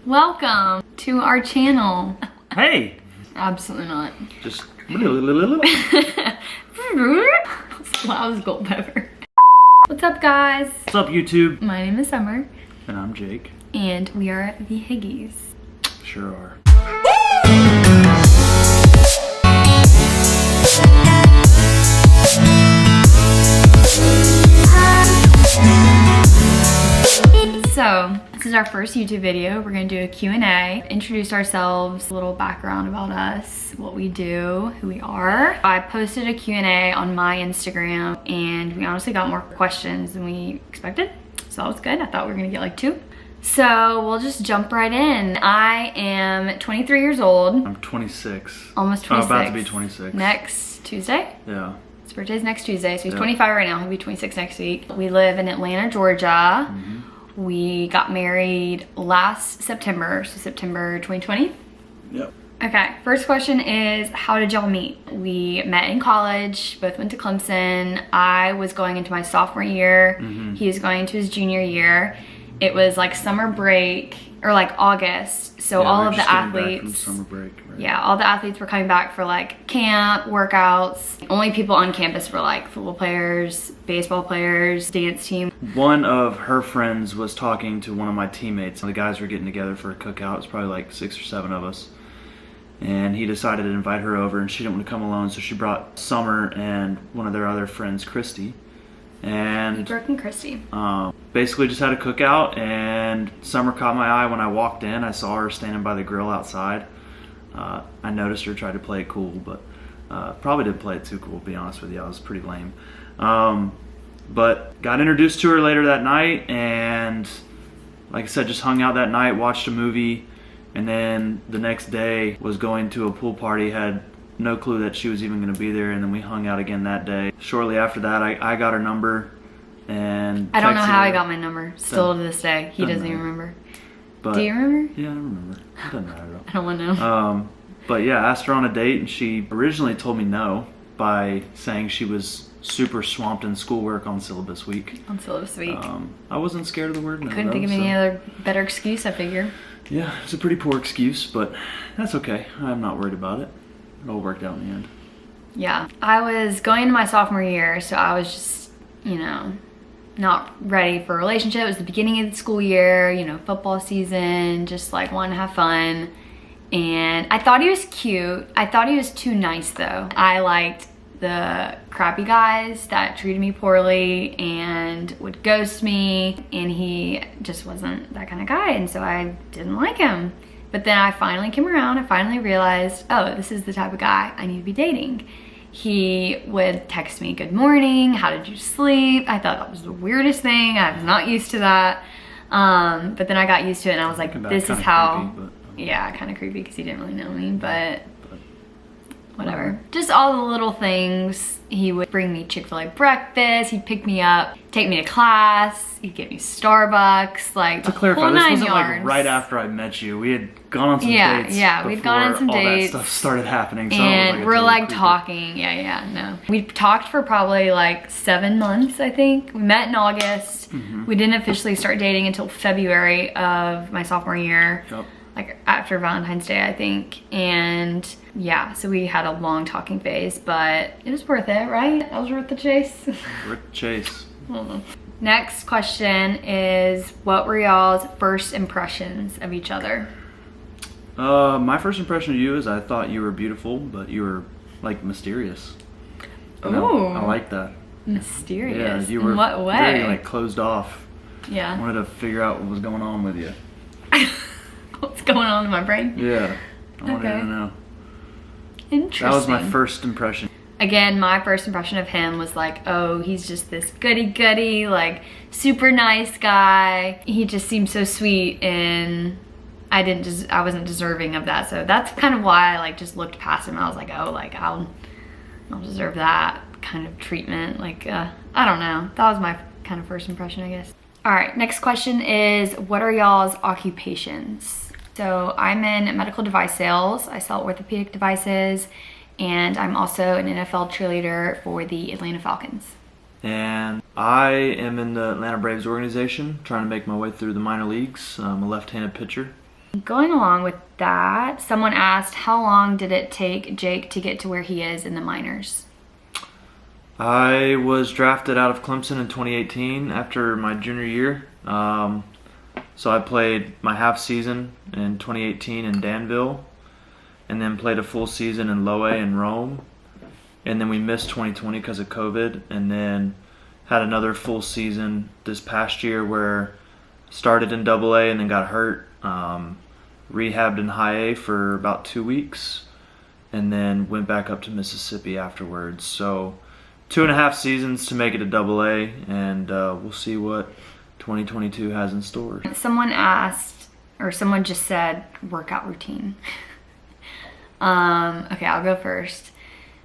Welcome to our channel. Hey! Absolutely not. Just... That was gold pepper. What's up, guys? What's up, YouTube? My name is Summer. And I'm Jake. And we are the Higgies. Sure are. So, this is our first YouTube video. We're gonna do a Q&A, introduce ourselves, a little background about us, what we do, who we are. I posted a Q&A on my Instagram and we honestly got more questions than we expected. So that was good. I thought we were gonna get like 2. So we'll just jump right in. I am 23 years old. I'm 26. Almost 26. I'm about to be 26. Next Tuesday? Yeah. His birthday's next Tuesday, so he's 25 right now. He'll be 26 next week. We live in Atlanta, Georgia. We got married last September, so September 2020. Yep. Okay, first question is, how did y'all meet? We met in college, both went to Clemson. I was going into my sophomore year. He was going into his junior year. It was like summer break, or like August. So Yeah, all we're of the just getting back from athletes, summer break, right? yeah, all the athletes were coming back for like camp, workouts. The only people on campus were like football players, baseball players, dance team. One of her friends was talking to one of my teammates. The guys were getting together for a cookout. It was probably like 6 or 7 of us. And he decided to invite her over, and she didn't want to come alone, so she brought Summer and one of their other friends, Christy. And Brooke and Christy. Basically just had a cookout, and Summer caught my eye when I walked in. I saw her standing by the grill outside. I noticed her, tried to play it cool, but probably didn't play it too cool, to be honest with you. I was pretty lame. But got introduced to her later that night, and like I said, just hung out that night, watched a movie, and then the next day was going to a pool party. Had no clue that she was even going to be there, and then we hung out again that day. Shortly after that, I got her number, and I don't know texted how her. I got my number. Still to this day, he doesn't even remember. But, do you remember? Yeah, I remember. It doesn't matter though. I don't want to know. But yeah, asked her on a date, and she originally told me no by saying she was super swamped in schoolwork on syllabus week. On syllabus week. I wasn't scared of the word no. Couldn't think of any other better excuse, I figure. Yeah, it's a pretty poor excuse, but that's okay. I'm not worried about it. It all worked out in the end. Yeah, I was going into my sophomore year, so I was just, you know, not ready for a relationship. It was the beginning of the school year, you know, football season, just like wanting to have fun. And I thought he was cute. I thought he was too nice though. I liked the crappy guys that treated me poorly and would ghost me, and he just wasn't that kind of guy, and so I didn't like him. But then I finally came around. I finally realized, oh, this is the type of guy I need to be dating. He would text me, good morning, how did you sleep? I thought that was the weirdest thing. I was not used to that. But then I got used to it, and I was like, this is how, yeah, kind of creepy because he didn't really know me, but whatever. Just all the little things. He would bring me Chick-fil-A breakfast. He'd pick me up, take me to class. He'd get me Starbucks, like to clarify, this wasn't yards. like right after I met you. We had gone on some dates. Yeah, we'd gone on some dates. All that stuff started happening. So and we're like talking. Yeah, no. We talked for probably like 7 months, I think. We met in August. We didn't officially start dating until February of my sophomore year. Yep. Like after Valentine's Day, I think. And yeah, so we had a long talking phase, but it was worth it, right? That was worth the chase. Worth the chase. Next question is, what were y'all's first impressions of each other? My first impression of you is I thought you were beautiful, but you were like mysterious. You know, I like that. Mysterious? Yeah, you were in what way? very like closed off. Yeah. I wanted to figure out what was going on with you. What's going on in my brain? Yeah, I wanted to know. Interesting. That was my first impression. Again, my first impression of him was like, oh, he's just this goody-goody, like super nice guy. He just seemed so sweet, and I wasn't deserving of that. So that's kind of why I like just looked past him. I was like, oh, like I'll deserve that kind of treatment. Like, I don't know. That was my kind of first impression, I guess. All right, next question is, what are y'all's occupations? So I'm in medical device sales. I sell orthopedic devices, and I'm also an NFL cheerleader for the Atlanta Falcons. And I am in the Atlanta Braves organization, trying to make my way through the minor leagues. I'm a left-handed pitcher. Going along with that, someone asked, how long did it take Jake to get to where he is in the minors? I was drafted out of Clemson in 2018 after my junior year. So I played my half season in 2018 in Danville, and then played a full season in Loe and Rome. And then we missed 2020 because of COVID, and then had another full season this past year where started in AA and then got hurt. Rehabbed in high A for about 2 weeks, and then went back up to Mississippi afterwards. So 2.5 seasons to make it to AA, and we'll see what 2022 has in store. Someone asked, or someone just said, workout routine. Okay, I'll go first.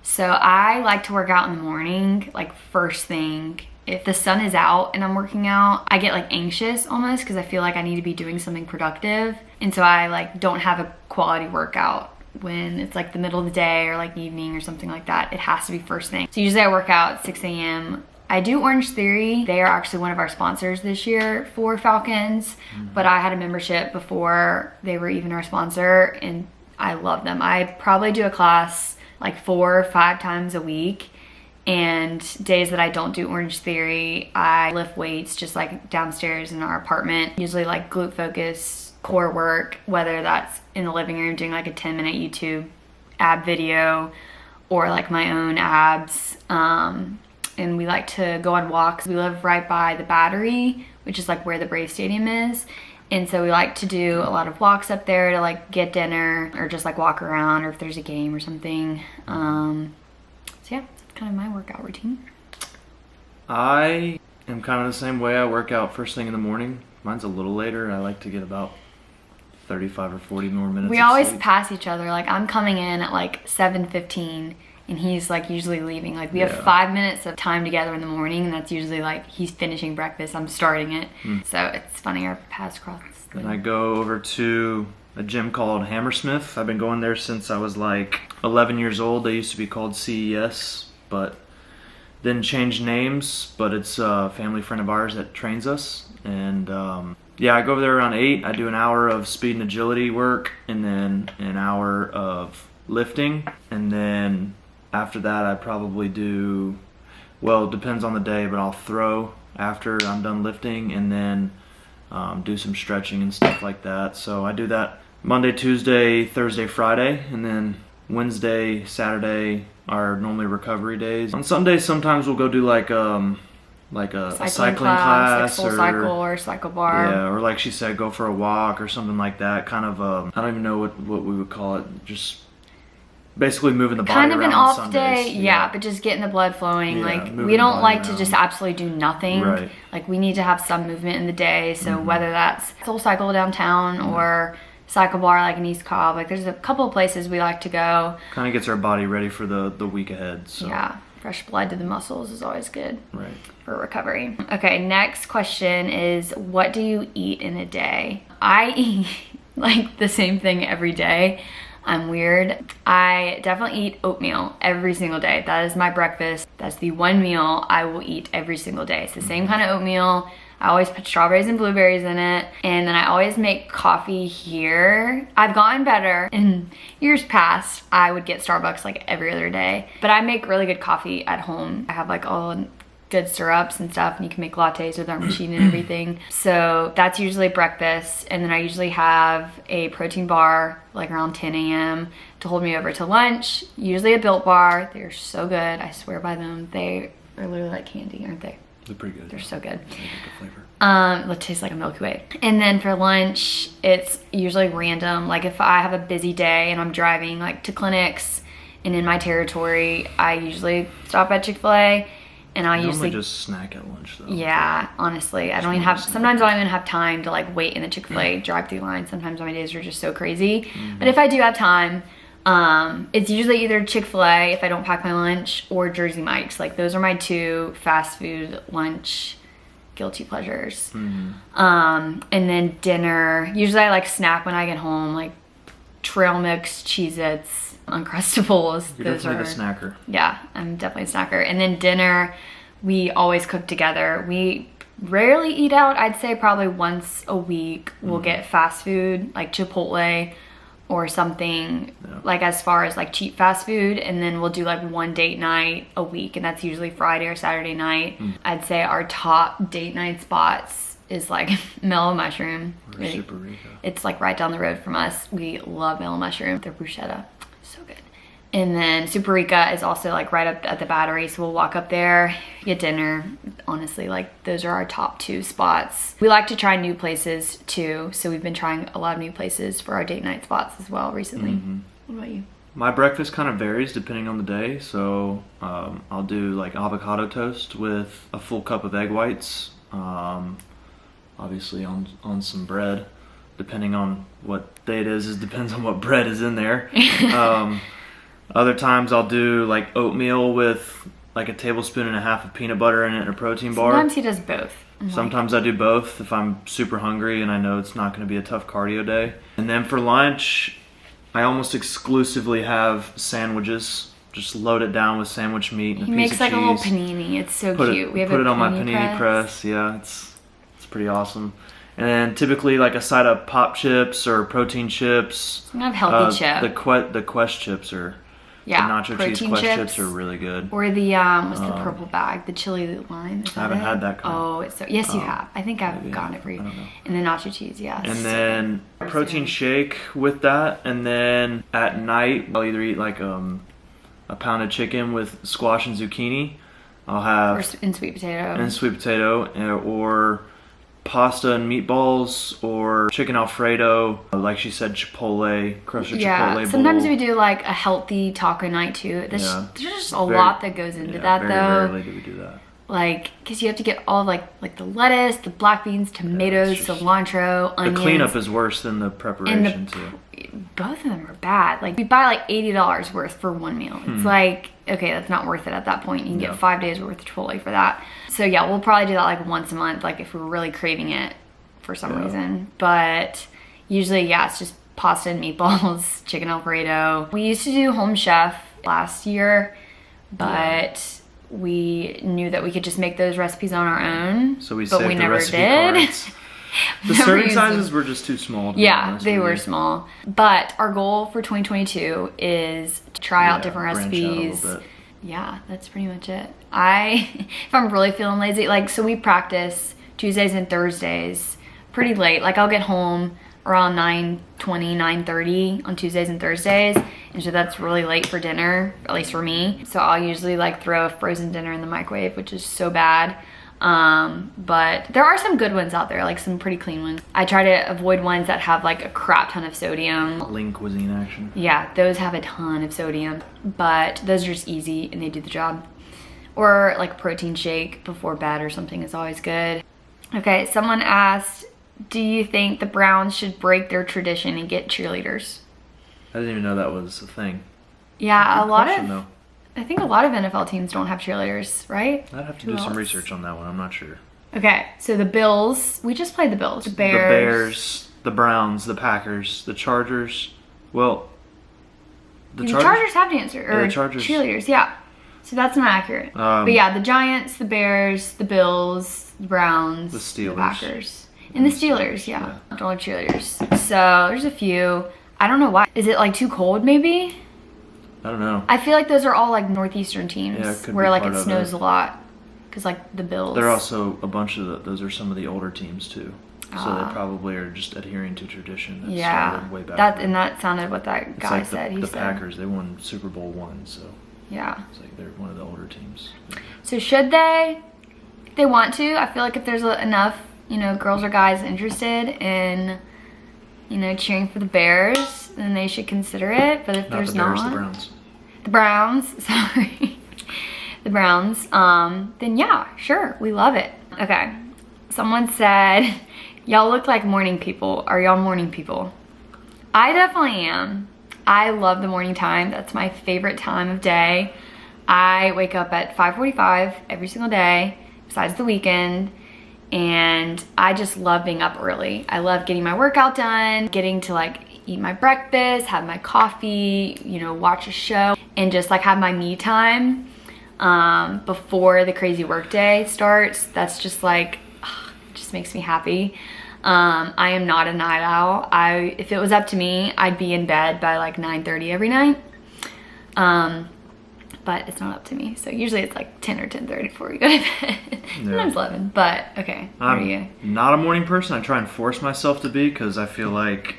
So I like to work out in the morning, like first thing. If the sun is out and I'm working out, I get like anxious almost because I feel like I need to be doing something productive. And so I like don't have a quality workout when it's like the middle of the day or like evening or something like that. It has to be first thing. So usually I work out at 6 a.m. I do Orange Theory. They are actually one of our sponsors this year for Falcons, but I had a membership before they were even our sponsor, and I love them. I probably do a class like 4 or 5 times a week. And days that I don't do Orange Theory, I lift weights just like downstairs in our apartment. Usually like glute focus, core work, whether that's in the living room doing like a 10-minute YouTube ab video or like my own abs. And we like to go on walks. We live right by the Battery, which is like where the Brave Stadium is. And so we like to do a lot of walks up there to like get dinner or just like walk around, or if there's a game or something. So yeah, that's kind of my workout routine. I am kind of the same way. I work out first thing in the morning. Mine's a little later. I like to get about 35 or 40 more minutes. We of always sleep. pass each other. Like I'm coming in at like 7:15 and he's like usually leaving. Like we have Yeah. 5 minutes of time together in the morning, and that's usually like he's finishing breakfast, I'm starting it. So it's funny, our paths cross. Then I go over to a gym called Hammersmith. I've been going there since I was like 11 years old. They used to be called CES, but then changed names. But it's a family friend of ours that trains us. And yeah, I go over there around 8. I do an hour of speed and agility work, and then an hour of lifting. And then after that, I probably do, well, it depends on the day, but I'll throw after I'm done lifting, and then do some stretching and stuff like that. So I do that Monday, Tuesday, Thursday, Friday, and then Wednesday, Saturday are normally recovery days. On Sundays, sometimes we'll go do like a cycling class, like full cycle or cycle bar. Yeah, or like she said, go for a walk or something like that. Kind of I don't even know what we would call it. Just basically moving the body Kind of around an off on day, Sundays. yeah, but just getting the blood flowing. Yeah, like moving we the don't body like to around. just absolutely do nothing. Right. Like we need to have some movement in the day. So whether that's Soul Cycle downtown or cycle bar like in East Cobb, like there's a couple of places we like to go. Kind of gets our body ready for the week ahead. So. Yeah, fresh blood to the muscles is always good. Right. For recovery. Okay, next question is, what do you eat in a day? I eat like the same thing every day. I'm weird. I definitely eat oatmeal every single day. That is my breakfast. That's the one meal I will eat every single day. It's the same kind of oatmeal. I always put strawberries and blueberries in it. And then I always make coffee here. I've gotten better. In years past, I would get Starbucks like every other day. But I make really good coffee at home. I have like all good syrups and stuff, and you can make lattes with our machine and everything. So that's usually breakfast. And then I usually have a protein bar like around 10 a.m. to hold me over to lunch. Usually a Built bar. They're so good. I swear by them. They are literally like candy, aren't they? They're pretty good. They're so good. They get the flavor. It tastes like a Milky Way. And then for lunch, it's usually random. Like if I have a busy day and I'm driving like to clinics and in my territory, I usually stop at Chick-fil-A, and I usually just snack at lunch though. Yeah, honestly, I don't even have, sometimes I don't even have time to like wait in the Chick-fil-A drive-through line. Sometimes my days are just so crazy. But if I do have time, it's usually either Chick-fil-A if I don't pack my lunch, or Jersey Mike's. Like those are my 2 fast food lunch guilty pleasures. And then dinner, usually I like snack when I get home, like trail mix, Cheez-Its, Uncrustables. You're definitely the snacker. Yeah, I'm definitely a snacker. And then dinner, we always cook together. We rarely eat out. I'd say probably once a week we'll get fast food like Chipotle or something, like as far as like cheap fast food, and then we'll do like one date night a week, and that's usually Friday or Saturday night. I'd say our top date night spots is like Mellow Mushroom. Or Super Rica. It's like right down the road from us. We love Mellow Mushroom. Their bruschetta, so good. And then Super Rica is also like right up at the Battery, so we'll walk up there, get dinner. Honestly, like those are our top 2 spots. We like to try new places too, so we've been trying a lot of new places for our date night spots as well recently. What about you? My breakfast kind of varies depending on the day, so I'll do like avocado toast with a full cup of egg whites, obviously on some bread, depending on what day it is. It depends on what bread is in there. Other times I'll do like oatmeal with like a tablespoon and a half of peanut butter in it and a protein bar. Sometimes he does both. Sometimes I do both if I'm super hungry and I know it's not going to be a tough cardio day. And then for lunch, I almost exclusively have sandwiches. Just load it down with sandwich meat and a piece of cheese. He makes like a little panini. It's so cute. We have put it on my panini press. Yeah, it's pretty awesome. And then typically like a side of pop chips or protein chips. Some kind of healthy chip. The Quest chips are. Yeah, the nacho cheese Quest chips are really good. Or the what's the purple bag? The chili lime. I haven't had that kind. Oh, it's so yes, you have. I think I've gotten it for you. I don't know. And the nacho cheese, yes. And then a protein shake with that, and then at night I'll either eat like a pound of chicken with squash and zucchini. I'll have in sweet potato, or pasta and meatballs, or chicken Alfredo, like she said, Chipotle, crushed Chipotle bowl. Sometimes we do like a healthy taco night too. There's just a lot that goes into that though. Very rarely do we do that. Like, because you have to get all like the lettuce, the black beans, tomatoes, cilantro, onions. The cleanup is worse than the preparation too. Both of them are bad. Like we buy like $80 worth for one meal. It's like, okay, that's not worth it at that point. You can get 5 days worth of Chipotle for that. So yeah, we'll probably do that like once a month, like if we're really craving it for some reason. But usually, it's just pasta and meatballs, chicken Alfredo. We used to do Home Chef last year, but we knew that we could just make those recipes on our own. So we never did. The serving sizes were just too small. They were small. But our goal for 2022 is to try out different recipes. Yeah, that's pretty much it. If I'm really feeling lazy, like, so we practice Tuesdays and Thursdays pretty late. Like I'll get home around 9:20, 9:30 on Tuesdays and Thursdays. And so that's really late for dinner, at least for me. So I'll usually like throw a frozen dinner in the microwave, which is so bad. But there are some good ones out there, like some pretty clean ones. I try to avoid ones that have like a crap ton of sodium. Lean cuisine action. Yeah, those have a ton of sodium, but those are just easy and they do the job. Or like a protein shake before bed or something is always good. Okay, someone asked, do you think the Browns should break their tradition and get cheerleaders? I didn't even know that was a thing. Yeah, I think a lot of NFL teams don't have cheerleaders, right? I'd have to do some research on that one. I'm not sure. Okay, so the Bills. We just played the Bills. The Bears, the Browns, the Packers, the Chargers. Well, the Chargers have dancers. Or the Chargers. Cheerleaders, yeah. So that's not accurate. But yeah, the Giants, the Bears, the Bills, the Browns, the Steelers. The Packers. And the Steelers, yeah. Don't have cheerleaders. So there's a few. I don't know why. Is it like too cold maybe? I don't know. I feel like those are all like northeastern teams where like it snows a lot. Because like the Bills. They're also a bunch of those are some of the older teams too. So they probably are just adhering to tradition that started way back. And that sounded what that guy said. The Packers, they won Super Bowl I, so yeah. It's like they're one of the older teams. So should they? If they want to, I feel like if there's enough, girls or guys interested in, cheering for the Bears, then they should consider it. But if there's not, the Browns. The Browns, sorry. The Browns, then yeah, sure, we love it. Okay, someone said, y'all look like morning people. Are y'all morning people? I definitely am. I love the morning time. That's my favorite time of day. I wake up at 5:45 every single day, besides the weekend, and I just love being up early. I love getting my workout done, getting to like eat my breakfast, have my coffee, watch a show, and just like have my me time before the crazy work day starts. That's just like, just makes me happy. I am not a night owl. If it was up to me, I'd be in bed by like 9:30 every night. But it's not up to me. So usually it's like 10 or 10:30 before we go to bed. Sometimes 11, but okay. What are you? Not a morning person. I try and force myself to be, because I feel like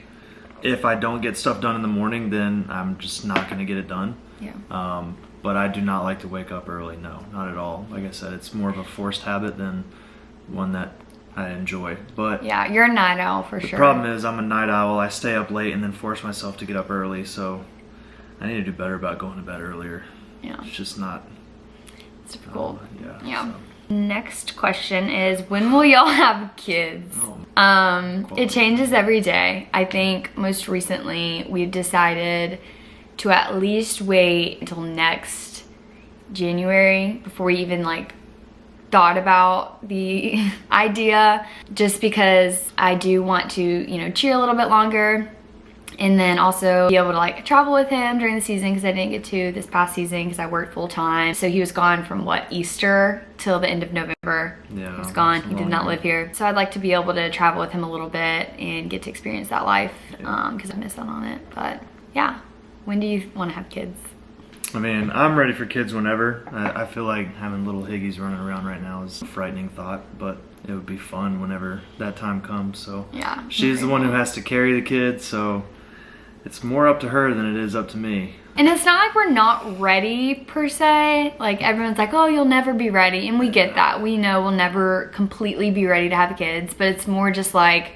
if I don't get stuff done in the morning, then I'm just not going to get it done. Yeah. But I do not like to wake up early. No, not at all. Like I said, it's more of a forced habit than one that I enjoy. But yeah, you're a night owl for sure. The problem is I'm a night owl. I stay up late and then force myself to get up early. So I need to do better about going to bed earlier. Yeah. It's just not. It's difficult. Yeah. So. Next question is, when will y'all have kids? It changes every day. I think most recently we've decided to at least wait until next January before we even like thought about the idea, just because I do want to, you know, cheer a little bit longer. And then also be able to like travel with him during the season, because I didn't get to this past season because I worked full time. So he was gone from Easter till the end of November. Yeah, he was gone. He did not live here. So I'd like to be able to travel with him a little bit and get to experience that life, because I missed out on it. But yeah, when do you want to have kids? I mean, I'm ready for kids whenever. I feel like having little Higgies running around right now is a frightening thought, but it would be fun whenever that time comes. So yeah, she's the one who has to carry the kids, so it's more up to her than it is up to me. And it's not like we're not ready per se. Like everyone's like, oh, you'll never be ready. And we get that. We know we'll never completely be ready to have kids, but it's more just like,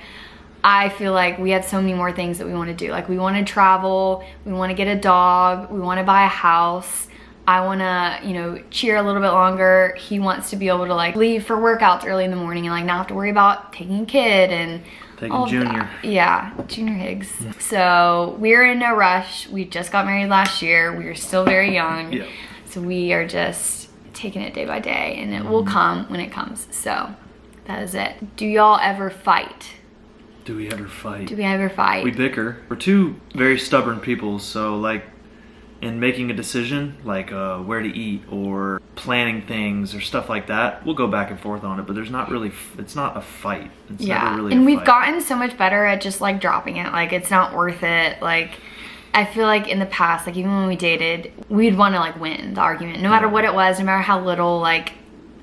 I feel like we have so many more things that we want to do. Like we want to travel, we want to get a dog, we want to buy a house. I want to, you know, cheer a little bit longer. He wants to be able to like leave for workouts early in the morning and like not have to worry about taking a kid and taking Junior. Yeah, Junior Higgs. So we're in no rush. We just got married last year. We are still very young. Yeah. So we are just taking it day by day, and it will come when it comes. So that is it. Do y'all ever fight? Do we ever fight? Do we ever fight? We bicker. We're two very stubborn people, so like in making a decision, like where to eat or planning things or stuff like that, we'll go back and forth on it, but there's not really, it's not a fight. It's never really and a we've fight. Gotten so much better at just like dropping it. Like it's not worth it. Like I feel like in the past, like even when we dated, we'd want to like win the argument, no matter what it was, no matter how little. Like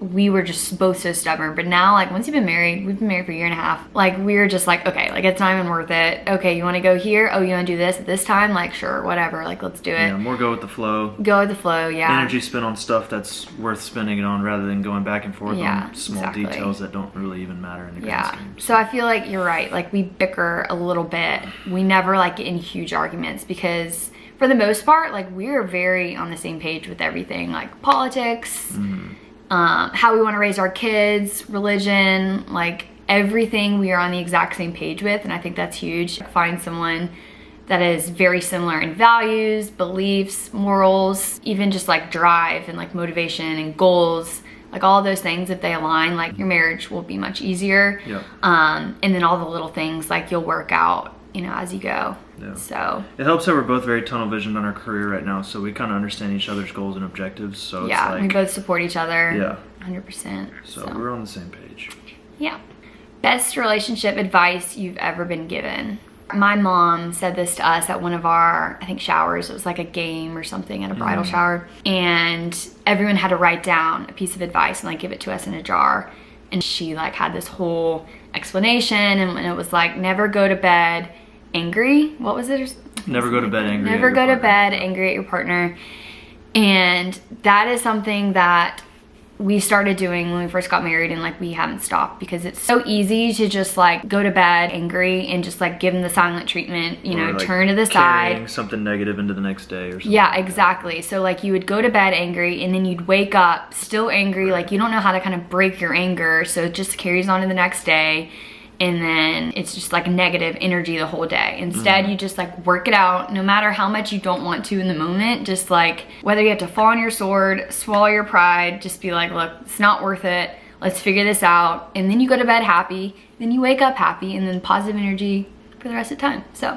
we were just both so stubborn. But now, like once you've been married, we've been married for a year and a half, like we're just like, okay, like it's not even worth it. Okay, you want to go here? Oh, you want to do this at this time? Like sure, whatever, like let's do it. Yeah, more go with the flow. Go with the flow. Yeah, energy spent on stuff that's worth spending it on, rather than going back and forth on small details that don't really even matter in the grand scheme. So I feel like you're right. Like we bicker a little bit. We never like get in huge arguments, because for the most part, like we're very on the same page with everything, like politics, how we want to raise our kids, religion, like everything we are on the exact same page with. And I think that's huge. Find someone that is very similar in values, beliefs, morals, even just like drive and like motivation and goals, like all those things. If they align, like your marriage will be much easier. Yep. And then all the little things like you'll work out, you know, as you go. Yeah. So it helps that we're both very tunnel visioned on our career right now, so we kind of understand each other's goals and objectives. So yeah, it's like, we both support each other. Yeah, 100%. So we're on the same page. Yeah. Best relationship advice you've ever been given. My mom said this to us at one of our, I think, showers. It was like a game or something at a bridal shower, and everyone had to write down a piece of advice and like give it to us in a jar. And she like had this whole explanation, and it was like, never go to bed angry. What was it? Never go to bed angry. Never go to bed angry at your partner. And that is something that we started doing when we first got married, and like we haven't stopped, because it's so easy to just like go to bed angry and just like give them the silent treatment, you know, like turn to the carrying side, something negative into the next day or something. Yeah, exactly. So like you would go to bed angry, and then you'd wake up still angry. Like you don't know how to kind of break your anger, so it just carries on to the next day. And then it's just like negative energy the whole day. Instead, you just like work it out, no matter how much you don't want to in the moment. Just like whether you have to fall on your sword, swallow your pride, just be like, look, it's not worth it. Let's figure this out. And then you go to bed happy, then you wake up happy, and then positive energy for the rest of the time. So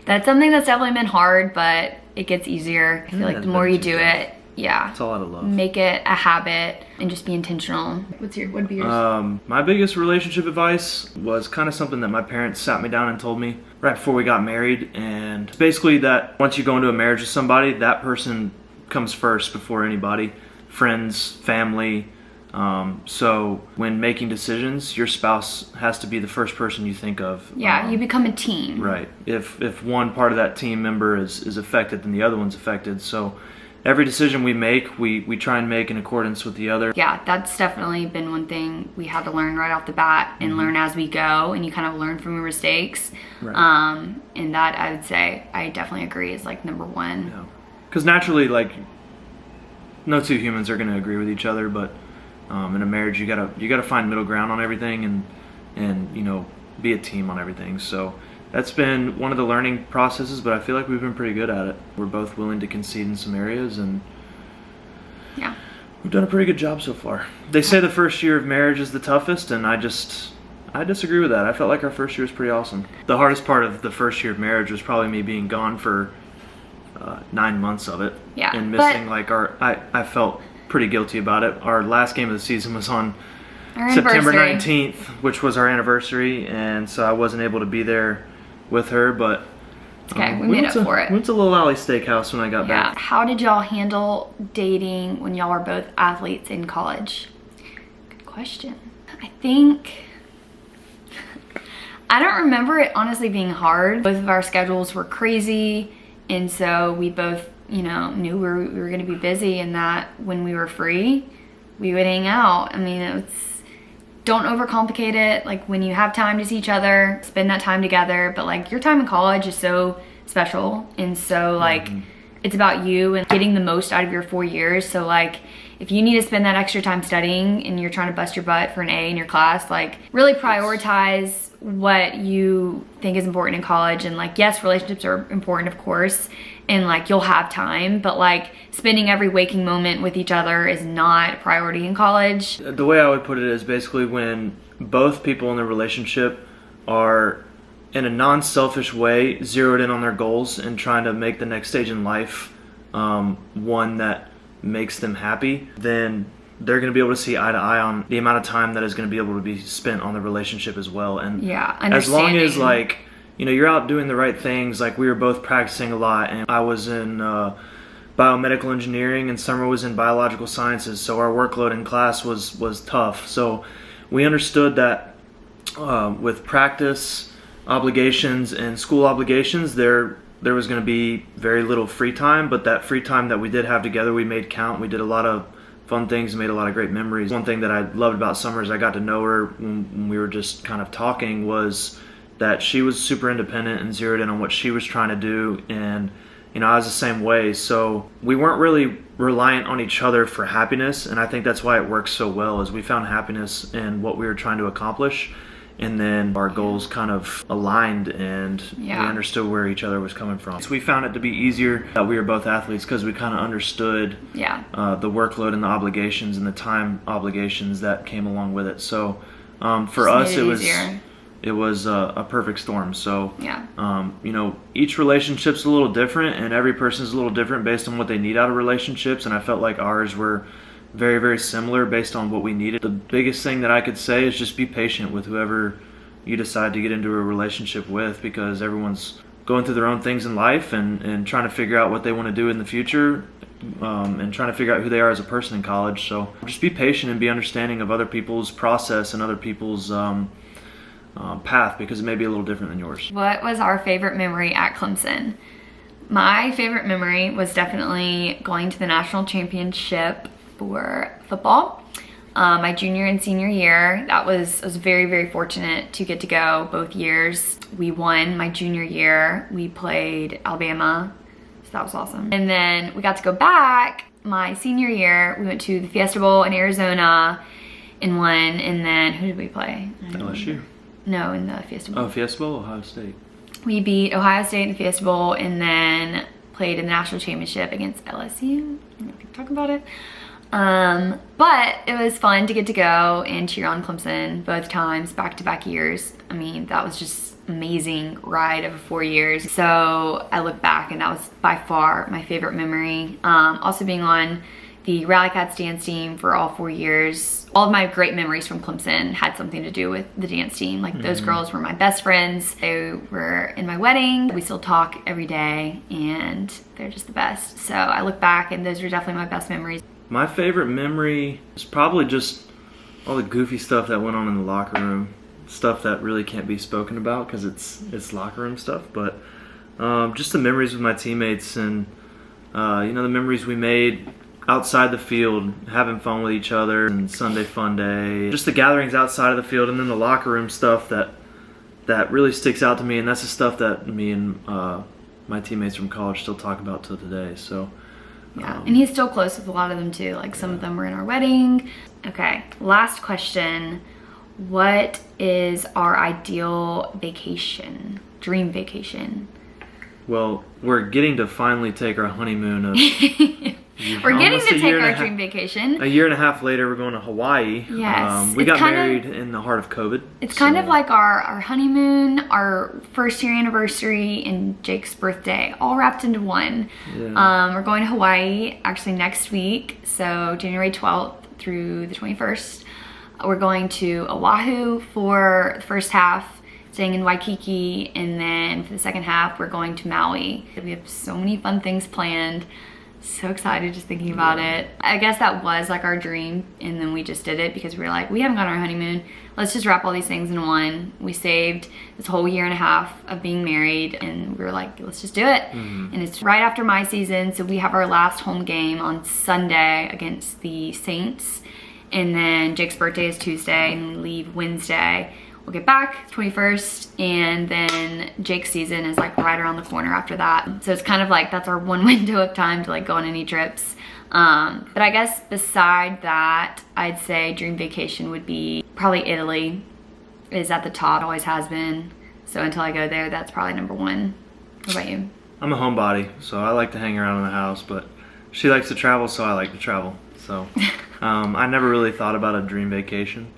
that's something that's definitely been hard, but it gets easier. I feel like the more you do it, Yeah. It's all out of love. Make it a habit and just be intentional. What'd be yours? My biggest relationship advice was kind of something that my parents sat me down and told me right before we got married. And it's basically that once you go into a marriage with somebody, that person comes first before anybody. Friends, family. So when making decisions, your spouse has to be the first person you think of. Yeah, you become a team. Right. If one part of that team member is affected, then the other one's affected. So every decision we make, we try and make in accordance with the other. Yeah, that's definitely been one thing we had to learn right off the bat and learn as we go, and you kind of learn from your mistakes. Right. And that, I would say, I definitely agree, is like number one. Yeah. Because naturally, like, no two humans are going to agree with each other, but in a marriage, you gotta find middle ground on everything, and you know, be a team on everything. So that's been one of the learning processes, but I feel like we've been pretty good at it. We're both willing to concede in some areas, and yeah, we've done a pretty good job so far. They say the first year of marriage is the toughest, and I disagree with that. I felt like our first year was pretty awesome. The hardest part of the first year of marriage was probably me being gone for 9 months of it. Yeah, and missing I felt pretty guilty about it. Our last game of the season was on September 19th, which was our anniversary, and so I wasn't able to be there with her, but okay, we made up for it. We went to Little Alley Steakhouse when I got back. How did y'all handle dating when y'all were both athletes in college? Good question. I think I don't remember it honestly being hard. Both of our schedules were crazy, and so we both, you know, knew we were going to be busy, and that when we were free, we would hang out. I mean, don't overcomplicate it. Like, when you have time to see each other, spend that time together. But like, your time in college is so special, and so like, it's about you and getting the most out of your 4 years. So like, if you need to spend that extra time studying and you're trying to bust your butt for an A in your class, like, really prioritize what you think is important in college. And like, yes, relationships are important, of course, and like, you'll have time, but like, spending every waking moment with each other is not a priority in college. The way I would put it is basically when both people in the relationship are, in a non-selfish way, zeroed in on their goals and trying to make the next stage in life one that makes them happy, then they're going to be able to see eye to eye on the amount of time that is going to be able to be spent on the relationship as well. And yeah, as long as, like, you know, you're out doing the right things. Like, we were both practicing a lot, and I was in biomedical engineering and Summer was in biological sciences, so our workload in class was tough. So we understood that with practice obligations and school obligations, there was going to be very little free time, but that free time that we did have together, we made count. We did a lot of fun things and made a lot of great memories. One thing that I loved about Summer is I got to know her when we were just kind of talking, was that she was super independent and zeroed in on what she was trying to do, and you know, I was the same way. So we weren't really reliant on each other for happiness, and I think that's why it works so well, is we found happiness in what we were trying to accomplish, and then our goals kind of aligned, and we understood where each other was coming from. So we found it to be easier that we were both athletes, because we kind of understood the workload and the obligations and the time obligations that came along with it. So for us, it was a perfect storm. So you know, each relationship's a little different, and every person's a little different based on what they need out of relationships, and I felt like ours were very, very similar based on what we needed. The biggest thing that I could say is just be patient with whoever you decide to get into a relationship with, because everyone's going through their own things in life and trying to figure out what they want to do in the future, and trying to figure out who they are as a person in college. So just be patient and be understanding of other people's process and other people's path, because it may be a little different than yours. What was our favorite memory at Clemson? My favorite memory was definitely going to the national championship for football. My junior and senior year, I was very, very fortunate to get to go both years. We won my junior year. We played Alabama, so that was awesome. And then we got to go back my senior year. We went to the Fiesta Bowl in Arizona and won. And then who did we play? LSU. No, in the Fiesta Bowl. Oh, Fiesta Bowl, Ohio State. We beat Ohio State in the Fiesta Bowl, and then played in the national championship against LSU. I don't know if you can talk about it. But it was fun to get to go and cheer on Clemson both times, back-to-back years. I mean, that was just amazing ride of 4 years. So I look back and that was by far my favorite memory. Also being on the Rally Cats dance team for all 4 years. All of my great memories from Clemson had something to do with the dance team. Like those girls were my best friends. They were in my wedding. We still talk every day and they're just the best. So I look back and those are definitely my best memories. My favorite memory is probably just all the goofy stuff that went on in the locker room. Stuff that really can't be spoken about because it's locker room stuff. But just the memories with my teammates and you know, the memories we made outside the field, having fun with each other, and Sunday fun day. Just the gatherings outside of the field, and then the locker room stuff that really sticks out to me, and that's the stuff that me and my teammates from college still talk about till today. So yeah, and he's still close with a lot of them too. Like some of them were in our wedding. Okay, last question. What is our ideal vacation, dream vacation? Well, we're getting to finally take our honeymoon of we're getting to take our dream vacation. A year and a half later, we're going to Hawaii. Yes. We got married in the heart of COVID. It's kind of like our honeymoon, our first year anniversary, and Jake's birthday, all wrapped into one. Yeah. We're going to Hawaii actually next week, so January 12th through the 21st. We're going to Oahu for the first half, staying in Waikiki, and then for the second half, we're going to Maui. We have so many fun things planned. So excited just thinking about it. I guess that was like our dream, and then we just did it because we were like, we haven't got our honeymoon. Let's just wrap all these things in one. We saved this whole year and a half of being married, and we were like, let's just do it. And it's right after my season, so we have our last home game on Sunday against the Saints, and then Jake's birthday is Tuesday, and we leave Wednesday. We'll get back 21st, and then Jake's season is like right around the corner after that. So it's kind of like that's our one window of time to like go on any trips. But I guess beside that, I'd say dream vacation would be probably Italy. Is at the top, always has been. So until I go there, that's probably number one. What about you? I'm a homebody, so I like to hang around in the house, but she likes to travel, so I like to travel. So I never really thought about a dream vacation.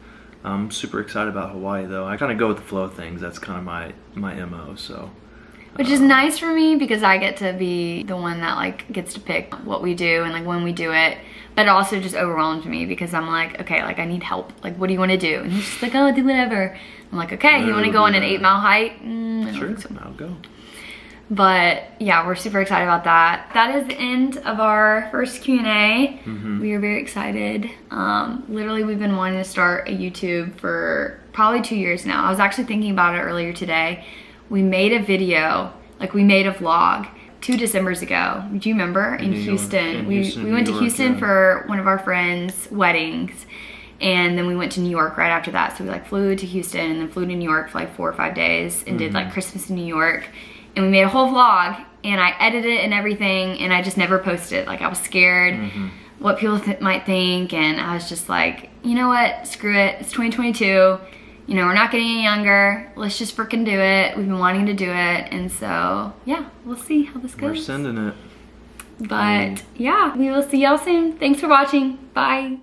I'm super excited about Hawaii though. I kind of go with the flow of things. That's kind of my MO. So, which is nice for me because I get to be the one that like gets to pick what we do and like when we do it. But it also just overwhelms me because I'm like, okay, like I need help. Like, what do you want to do? And he's just like, oh, do whatever. I'm like, okay, you want to go on an 8-mile hike? Sure, so. I'll go. But yeah, we're super excited about that. That is the end of our first Q&A. We are very excited. Literally, we've been wanting to start a YouTube for probably 2 years now. I was actually thinking about it earlier today. We made a video, like we made a vlog 2 Decembers ago. Do you remember? In Houston. We went to Houston for one of our friends' weddings. And then we went to New York right after that. So we like flew to Houston and then flew to New York for like 4 or 5 days and did like Christmas in New York. And we made a whole vlog, and I edited it and everything, and I just never posted it. Like, I was scared what people might think, and I was just like, you know what, screw it, it's 2022, you know, we're not getting any younger, let's just freaking do it. We've been wanting to do it, and so, yeah, we'll see how this goes. We're sending it. But, yeah, we will see y'all soon. Thanks for watching. Bye.